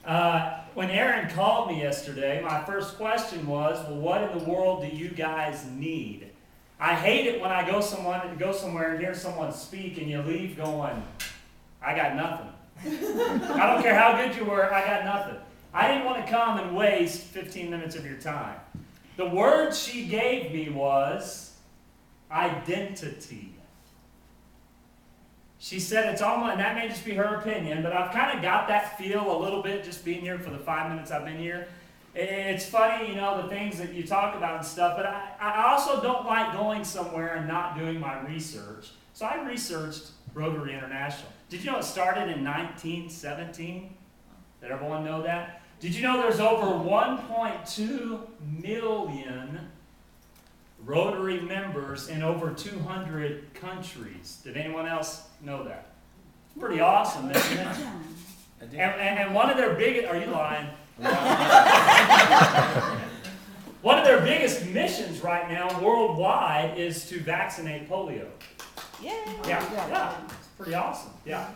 When Aaron called me yesterday, my first question was, well, what in the world do you guys need? I hate it when I go somewhere and hear someone speak and you leave going, I got nothing. I don't care how good you were, I got nothing. I didn't want to come and waste 15 minutes of your time. The word she gave me was identity. She said it's almost, and that may just be her opinion, but I've kind of got that feel a little bit just being here for the 5 minutes I've been here. It's funny, the things that you talk about and stuff, but I also don't like going somewhere and not doing my research. So I researched Rotary International. Did you know it started in 1917? Did everyone know that? Did you know there's over 1.2 million Rotary members in over 200 countries? Did anyone else know that? It's pretty awesome, isn't it? And one of their biggest, are you lying? One of their biggest missions right now worldwide is to vaccinate polio. Yeah. It's pretty awesome. Yeah.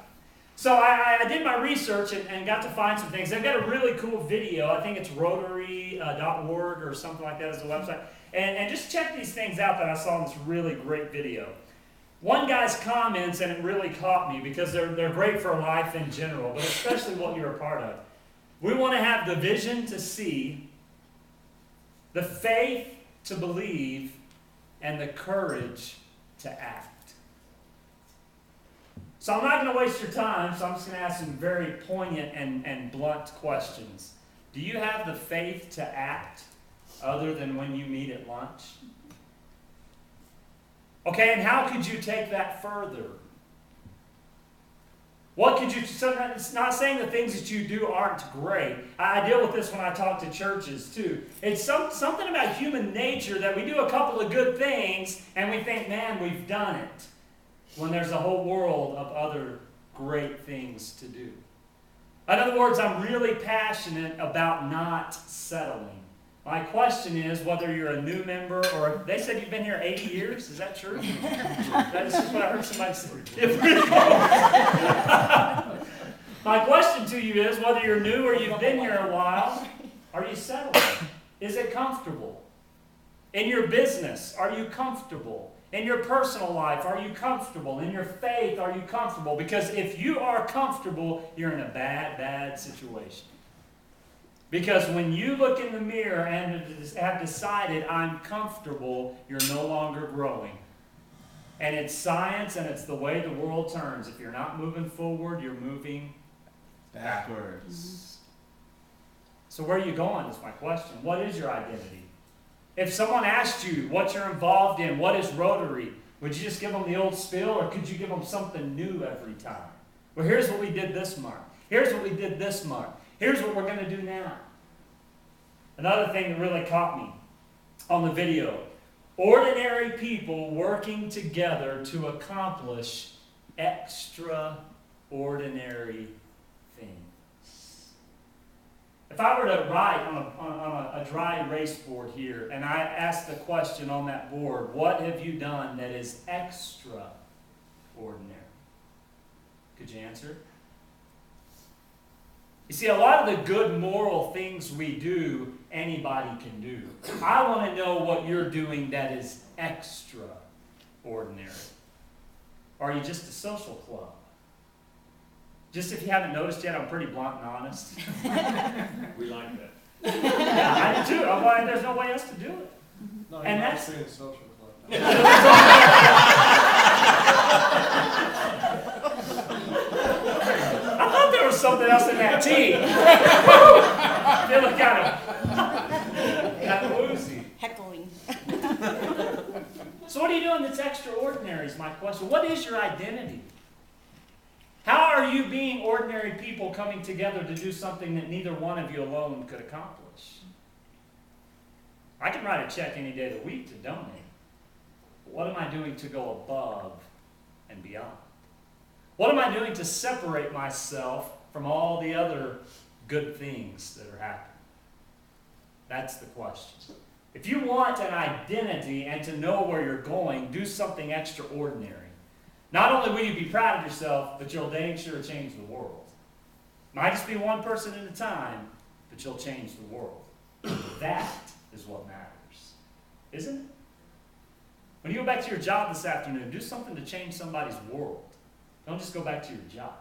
So I did my research and got to find some things. They've got a really cool video. I think it's rotary.org or something like that is the website. And just check these things out that I saw in this really great video. One guy's comments, and it really caught me because they're great for life in general, but especially what you're a part of. We want to have the vision to see, the faith to believe, and the courage to act. So I'm not going to waste your time, so I'm just going to ask some very poignant and blunt questions. Do you have the faith to act other than when you meet at lunch? Okay, and how could you take that further? What could you, so it's not saying the things that you do aren't great. I deal with this when I talk to churches too. It's something about human nature that we do a couple of good things and we think, man, we've done it, when there's a whole world of other great things to do. In other words, I'm really passionate about not settling. My question is whether you're a new member or, they said you've been here 80 years. Is that true? That's just what I heard somebody say. My question to you is whether you're new or you've been here a while, are you settled? Is it comfortable? In your business, are you comfortable? In your personal life, are you comfortable? In your faith, are you comfortable? Because if you are comfortable, you're in a bad, bad situation. Because when you look in the mirror and have decided I'm comfortable, you're no longer growing. And it's science and it's the way the world turns. If you're not moving forward, you're moving backwards. So where are you going is my question. What is your identity? If someone asked you what you're involved in, what is Rotary, would you just give them the old spiel or could you give them something new every time? Well, here's what we did this month. Here's what we did this month. Here's what we're going to do now. Another thing that really caught me on the video. Ordinary people working together to accomplish extraordinary things. If I were to write on a dry erase board here and I asked the question on that board, what have you done that is extraordinary? Could you answer? You see, a lot of the good moral things we do, anybody can do. I want to know what you're doing that is extraordinary. Or are you just a social club? Just if you haven't noticed yet, I'm pretty blunt and honest. We like that. Yeah, I do too. Otherwise, there's no way else to do it. No, And you're not that's- saying social club. I thought there was something else in that tea. Feeling kind of woozy. Heckling. So what are you doing that's extraordinary is my question. What is your identity? How are you being ordinary people coming together to do something that neither one of you alone could accomplish? I can write a check any day of the week to donate. But what am I doing to go above and beyond? What am I doing to separate myself from all the other good things that are happening? That's the question. If you want an identity and to know where you're going, do something extraordinary. Not only will you be proud of yourself, but you'll dang sure change the world. Might just be one person at a time, but you'll change the world. That is what matters, isn't it? When you go back to your job this afternoon, do something to change somebody's world. Don't just go back to your job.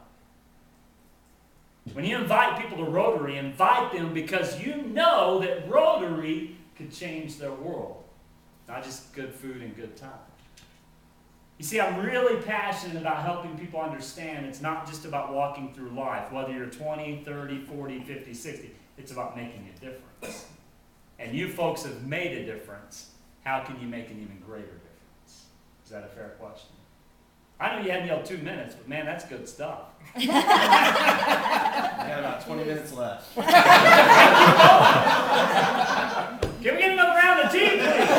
When you invite people to Rotary, invite them because you know that Rotary could change their world. Not just good food and good time. You see, I'm really passionate about helping people understand it's not just about walking through life, whether you're 20, 30, 40, 50, 60. It's about making a difference. And you folks have made a difference. How can you make an even greater difference? Is that a fair question? I know you hadn't yelled 2 minutes, but man, that's good stuff. We got about 20 minutes left. Can we get another round of tea, please?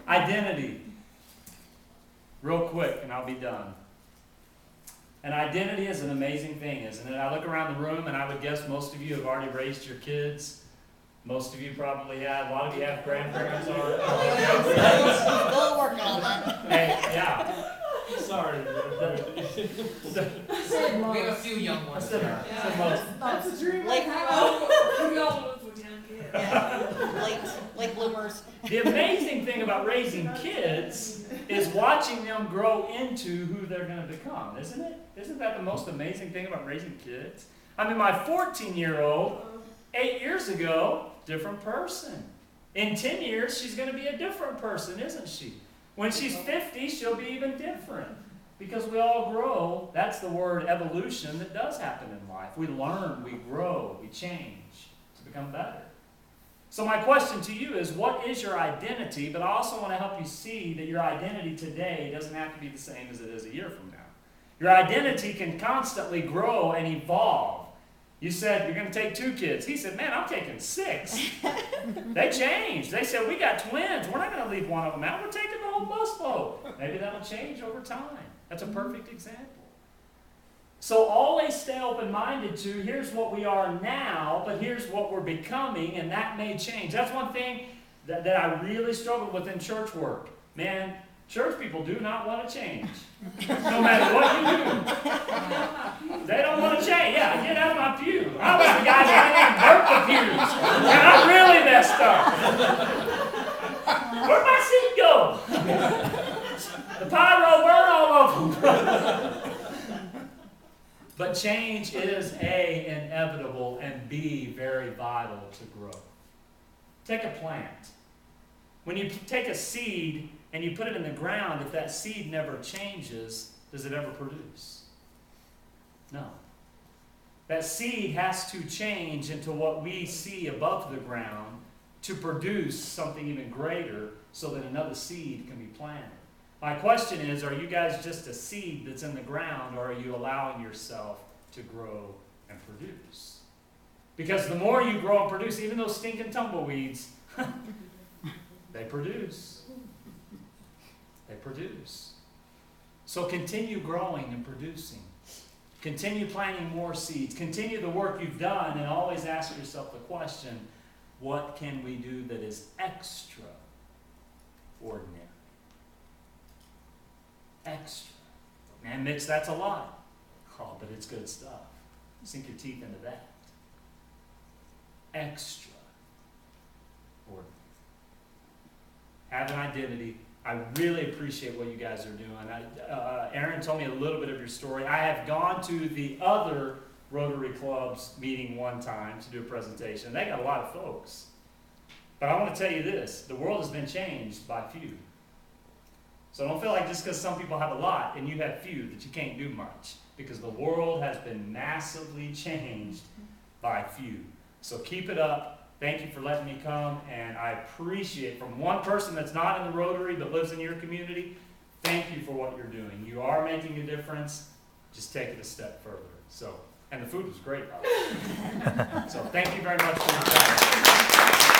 Identity. Real quick, and I'll be done. And identity is an amazing thing, isn't it? I look around the room, and I would guess most of you have already raised your kids. Most of you probably have. A lot of you have grandparents already. Still working on that. Hey, yeah. Sorry. We have a few young ones there. That's a dream. Late, late bloomers. The amazing thing about raising kids is watching them grow into who they're going to become, isn't it? Isn't that the most amazing thing about raising kids? I mean, my 14-year-old, 8 years ago, different person. In 10 years, she's going to be a different person, isn't she? When she's 50, she'll be even different. Because we all grow. That's the word evolution that does happen in life. We learn, we grow, we change to become better. So my question to you is, what is your identity? But I also want to help you see that your identity today doesn't have to be the same as it is a year from now. Your identity can constantly grow and evolve. You said, you're going to take 2 kids. He said, man, I'm taking 6. They changed. They said, we got twins. We're not going to leave one of them out. We're taking the whole busload. Maybe that'll change over time. That's a perfect example. So always stay open-minded to, here's what we are now, but here's what we're becoming, and that may change. That's one thing that I really struggle with in church work. Man, church people do not want to change. No matter what you do. They don't want to change. Yeah, get out of my pew. I was the guy that didn't even burp the pews. And I'm really messed up. Where'd my seat go? The pyro burn all of them. But change is A, inevitable, and B, very vital to grow. Take a plant. When you take a seed and you put it in the ground, if that seed never changes, does it ever produce? No. That seed has to change into what we see above the ground to produce something even greater so that another seed can be planted. My question is, are you guys just a seed that's in the ground, or are you allowing yourself to grow and produce? Because the more you grow and produce, even those stinking tumbleweeds, they produce. They produce. So continue growing and producing. Continue planting more seeds. Continue the work you've done, and always ask yourself the question, what can we do that is extraordinary? Extra. Man, Mitch, that's a lot. Oh, but it's good stuff. Sink your teeth into that. Extraordinary. Have an identity. I really appreciate what you guys are doing. Aaron told me a little bit of your story. I have gone to the other Rotary Club's meeting one time to do a presentation. They got a lot of folks. But I want to tell you this. The world has been changed by few. So don't feel like just because some people have a lot and you have few that you can't do much. Because the world has been massively changed by few. So keep it up. Thank you for letting me come, and I appreciate, from one person that's not in the Rotary but lives in your community, thank you for what you're doing. You are making a difference. Just take it a step further. So, and the food was great, by the way. So thank you very much for your time.